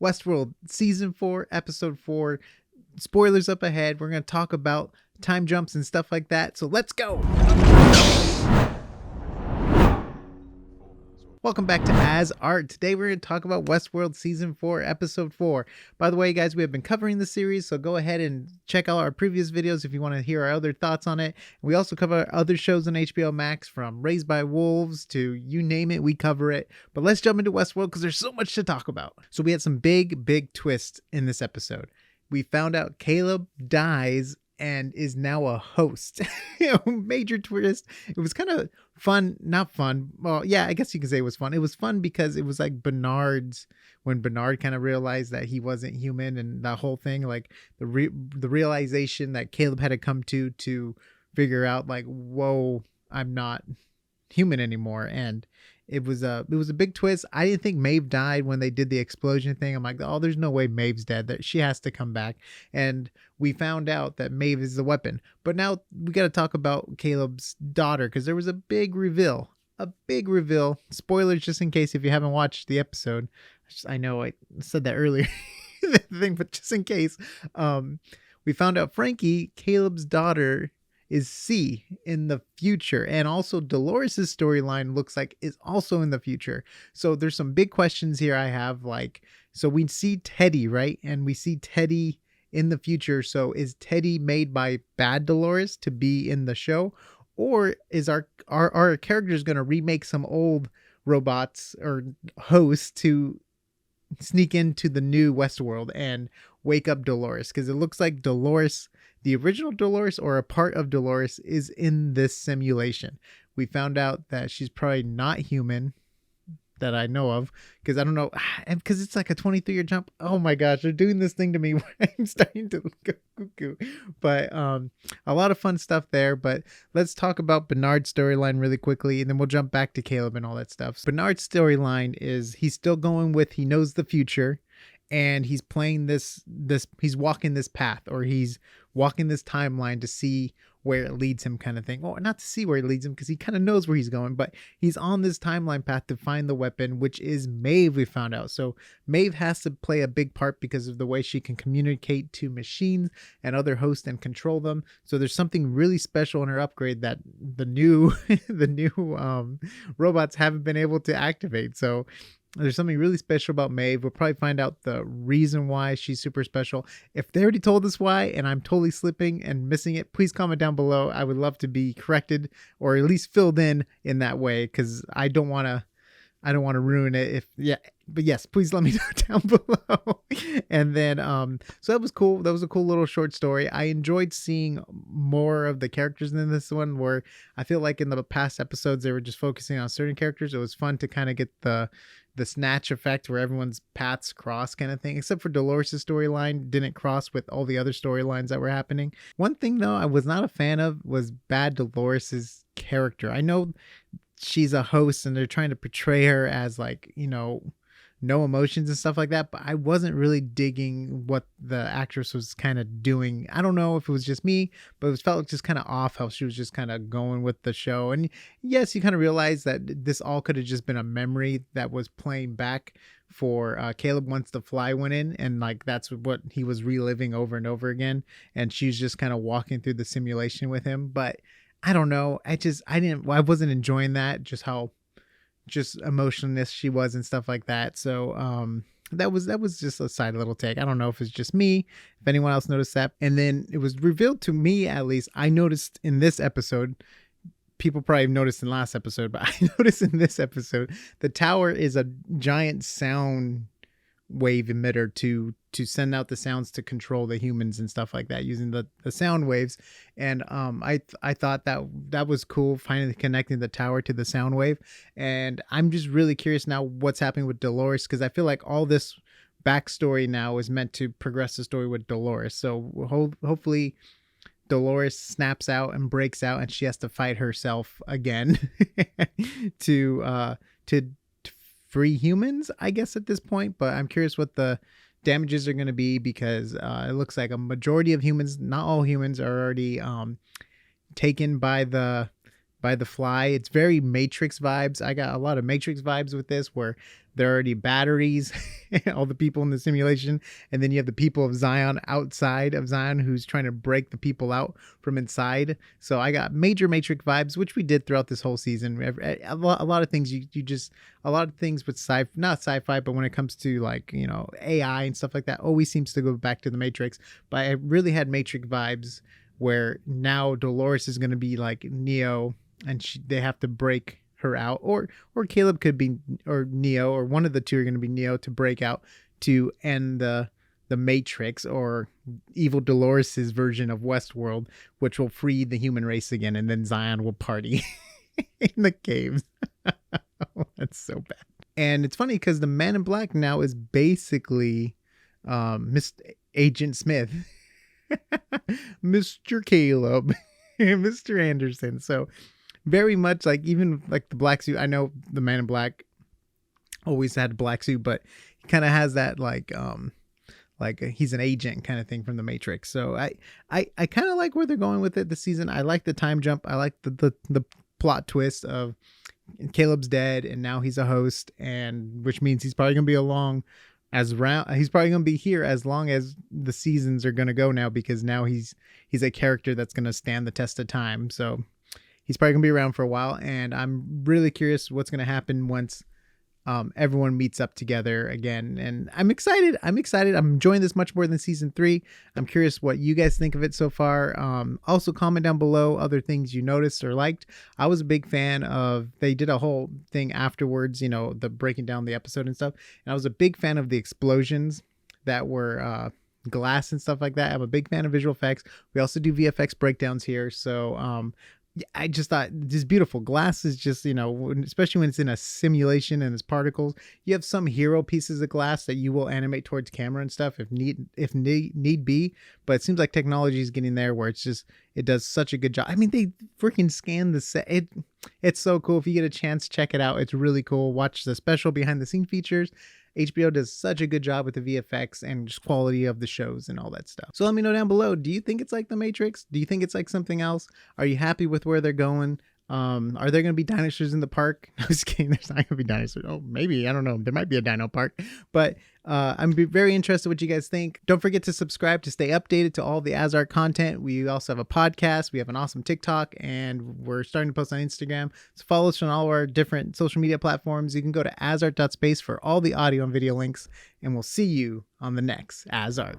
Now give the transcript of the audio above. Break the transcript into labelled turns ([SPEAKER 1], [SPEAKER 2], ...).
[SPEAKER 1] Westworld Season 4, Episode 4. Spoilers up ahead. We're going to talk about time jumps and stuff like that. So let's go. Welcome back to AsArt. Today we're going to talk about Westworld Season 4, Episode 4. By the way, guys, we have been covering the series, so go ahead and check out our previous videos if you want to hear our other thoughts on it. We also cover other shows on HBO Max, from Raised by Wolves to you name it, we cover it. But let's jump into Westworld because there's so much to talk about. So we had some big twists in this episode. We found out Caleb dies and is now a host. Major twist. It was kind of fun, not fun. Well, yeah, I guess you could say it was fun. It was fun because it was like when Bernard kind of realized that he wasn't human, and that whole thing, like the realization that Caleb had to come to figure out, like, whoa, I'm not human anymore. And it was a big twist. I didn't think Maeve died when they did the explosion thing. I'm like, oh, there's no way Maeve's dead. That she has to come back. And we found out that Maeve is the weapon. But now we got to talk about Caleb's daughter, because there was a big reveal. Spoilers, just in case if you haven't watched the episode. I know I said that earlier, the thing, but just in case, we found out Frankie, Caleb's daughter, is C in the future, and also Dolores's storyline looks like is also in the future. So there's some big questions here I have, like, so we see Teddy, right? And we see Teddy in the future. So is Teddy made by bad Dolores to be in the show, or is our characters going to remake some old robots or hosts to sneak into the new Westworld and wake up Dolores? Because it looks like Dolores, the original Dolores or a part of Dolores, is in this simulation. We found out that she's probably not human that I know of, because I don't know, and because it's like a 23-year jump. Oh my gosh, they're doing this thing to me where I'm starting to go cuckoo. But a lot of fun stuff there. But let's talk about Bernard's storyline really quickly, and then we'll jump back to Caleb and all that stuff. So Bernard's storyline is he's still going with, he knows the future, and he's playing this he's walking this path, or he's walking this timeline to see where it leads him, kind of thing. Well, not to see where it leads him, because he kind of knows where he's going, but he's on this timeline path to find the weapon, which is Maeve, we found out. So Maeve has to play a big part because of the way she can communicate to machines and other hosts and control them. So there's something really special in her upgrade that the new robots haven't been able to activate. So there's something really special about Maeve. We'll probably find out the reason why she's super special. If they already told us why and I'm totally slipping and missing it, please comment down below. I would love to be corrected, or at least filled in that way, because I don't want to ruin it. But yes, please let me know down below. And then so that was cool. That was a cool little short story. I enjoyed seeing more of the characters in this one, where I feel like in the past episodes they were just focusing on certain characters. It was fun to kind of get the snatch effect where everyone's paths cross, kind of thing, except for Dolores's storyline didn't cross with all the other storylines that were happening. One thing though I was not a fan of was bad Dolores's character. I know she's a host and they're trying to portray her as, like, you know, no emotions and stuff like that, but I wasn't really digging what the actress was kind of doing. I don't know if it was just me, but it felt just kind of off how she was just kind of going with the show. And yes, you kind of realize that this all could have just been a memory that was playing back for Caleb once the fly went in, and like that's what he was reliving over and over again, and she's just kind of walking through the simulation with him. But I don't know, I wasn't enjoying that, just how just emotionless she was and stuff like that. So that was just a side little take. I don't know if it's just me, if anyone else noticed that. And then it was revealed to me, at least I noticed in this episode, people probably noticed in last episode, but I noticed in this episode the tower is a giant sound wave emitter to send out the sounds to control the humans and stuff like that, using the sound waves. And I thought that was cool, finally connecting the tower to the sound wave. And I'm just really curious now what's happening with Dolores, because I feel like all this backstory now is meant to progress the story with Dolores. So hopefully Dolores snaps out and breaks out, and she has to fight herself again to free humans, I guess, at this point. But I'm curious what the damages are going to be, because it looks like a majority of humans, not all humans, are already taken by the fly. It's very Matrix vibes. I got a lot of Matrix vibes with this, where there are already batteries, all the people in the simulation, and then you have the people of Zion outside of Zion who's trying to break the people out from inside. So I got major Matrix vibes, which we did throughout this whole season. A lot of things you just, a lot of things with not sci-fi, but when it comes to like, you know, AI and stuff like that, always seems to go back to the Matrix. But I really had Matrix vibes where now Dolores is going to be like Neo, and they have to break her out, or Caleb could be, or Neo, or one of the two are going to be Neo to break out to end the Matrix, or evil Dolores's version of Westworld, which will free the human race again, and then Zion will party in the caves. That's so bad. And it's funny because the Man in Black now is basically Mr. Agent Smith. Mr. Caleb. Mr. Anderson. So very much like, even like the black suit. I know the Man in Black always had a black suit, but he kind of has that like he's an agent kind of thing from the Matrix. So I kind of like where they're going with it this season. I like the time jump. I like the plot twist of Caleb's dead and now he's a host, and which means he's probably gonna be he's probably gonna be here as long as the seasons are gonna go now, because now he's a character that's gonna stand the test of time. So he's probably gonna be around for a while, and I'm really curious what's gonna happen once everyone meets up together again. And I'm excited. I'm enjoying this much more than season 3. I'm curious what you guys think of it so far. Also comment down below other things you noticed or liked. I was a big fan of, they did a whole thing afterwards, you know, the breaking down the episode and stuff. And I was a big fan of the explosions that were glass and stuff like that. I'm a big fan of visual effects. We also do VFX breakdowns here. So I just thought this beautiful glass is just, you know, especially when it's in a simulation and it's particles, you have some hero pieces of glass that you will animate towards camera and stuff if need be. But it seems like technology is getting there where it does such a good job. I mean, they freaking scan the set. It's so cool. If you get a chance, check it out. It's really cool. Watch the special behind the scene features. HBO does such a good job with the VFX and just quality of the shows and all that stuff. So let me know down below. Do you think it's like The Matrix? Do you think it's like something else? Are you happy with where they're going? Are there going to be dinosaurs in the park? No, just kidding. There's not going to be dinosaurs. Oh, maybe. I don't know. There might be a dino park. But I'm very interested what you guys think. Don't forget to subscribe to stay updated to all the AsArt content. We also have a podcast. We have an awesome TikTok, and we're starting to post on Instagram. So follow us on all our different social media platforms. You can go to asart.space for all the audio and video links, and we'll see you on the next AsArt.